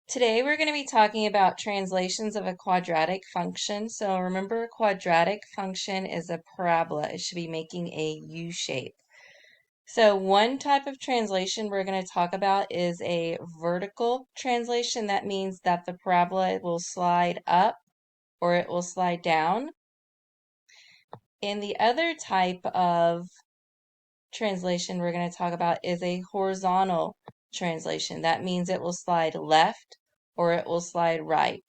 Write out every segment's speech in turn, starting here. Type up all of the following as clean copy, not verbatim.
Today we're going to be talking about translations of a quadratic function. So remember, a quadratic function is a parabola. It should be making a U shape. So one type of translation we're going to talk about is a vertical translation. That means that the parabola will slide up or it will slide down. And the other type of translation we're going to talk about is a horizontal translation. That means it will slide left or it will slide right.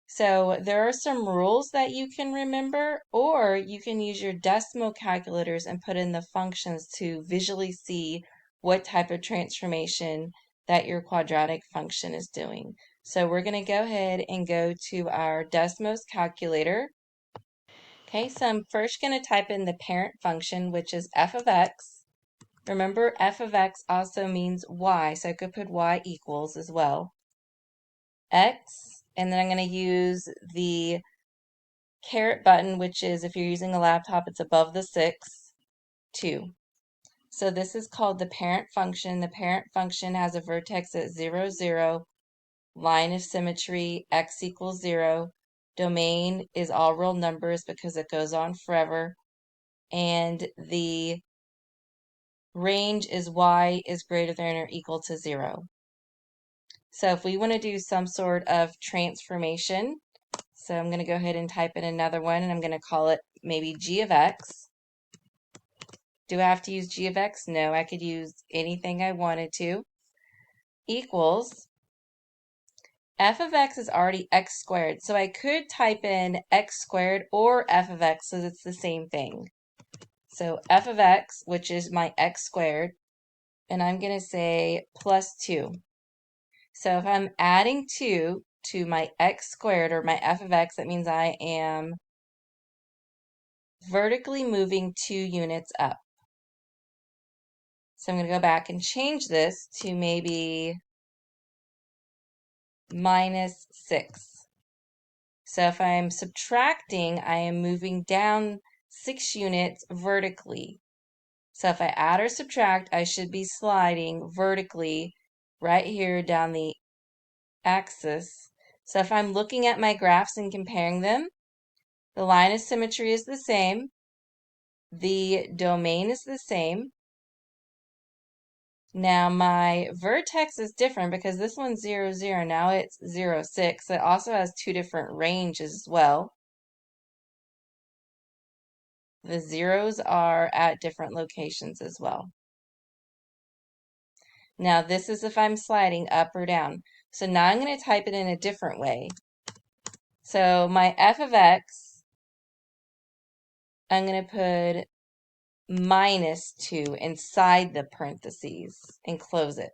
So there are some rules that you can remember, or you can use your decimal calculators and put in the functions to visually see what type of transformation that your quadratic function is doing. So we're going to go ahead and go to our DESMOS calculator. Okay, so I'm first going to type in the parent function, which is f of x. Remember, f of x also means y, so I could put y equals as well. X, and then I'm going to use the caret button, which is, if you're using a laptop, it's above the 6, 2. So this is called the parent function. The parent function has a vertex at 0, 0, line of symmetry, x equals 0. Domain is all real numbers because it goes on forever. And the range is y is greater than or equal to 0. So if we want to do some sort of transformation, so I'm going to go ahead and type in another one, and I'm going to call it maybe g of x. Do I have to use g of x? No, I could use anything I wanted to. Equals, f of x is already x squared, so I could type in x squared or f of x, so it's the same thing. So f of x, which is my x squared, and I'm going to say plus 2. So if I'm adding 2 to my x squared, or my f of x, that means I am vertically moving 2 units up. So I'm going to go back and change this to maybe minus 6. So if I'm subtracting, I am moving down 6 units vertically. So if I add or subtract, I should be sliding vertically right here down the axis. So if I'm looking at my graphs and comparing them, the line of symmetry is the same. The domain is the same. Now my vertex is different because this one's 0, 0. Now it's 0, 6. It also has two different ranges as well. The zeros are at different locations as well. Now this is if I'm sliding up or down. So now I'm going to type it in a different way. So my f of x, I'm going to put minus 2 inside the parentheses and close it.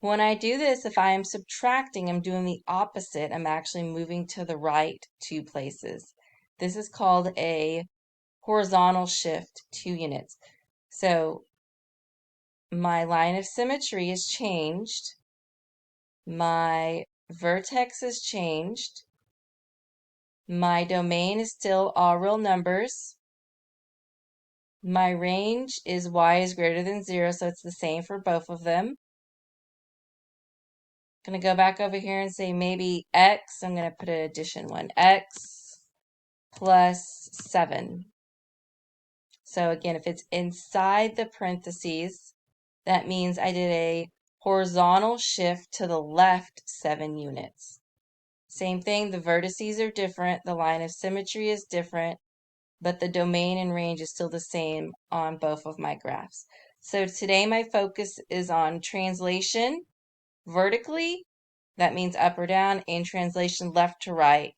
When I do this, if I am subtracting, I'm doing the opposite. I'm actually moving to the right 2 places. This is called a horizontal shift 2 units. So my line of symmetry is changed. My vertex is changed. My domain is still all real numbers. My range is y is greater than 0, so it's the same for both of them. I'm going to go back over here and say maybe x. I'm going to put an addition 1. X plus 7. So again, if it's inside the parentheses, that means I did a horizontal shift to the left 7 units. Same thing, the vertices are different, the line of symmetry is different, but the domain and range is still the same on both of my graphs. So today my focus is on translation vertically, that means up or down, and translation left to right,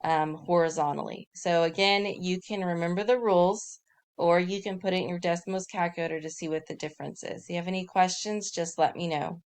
horizontally. So again, you can remember the rules, or you can put it in your DESMOS calculator to see what the difference is. If you have any questions, just let me know.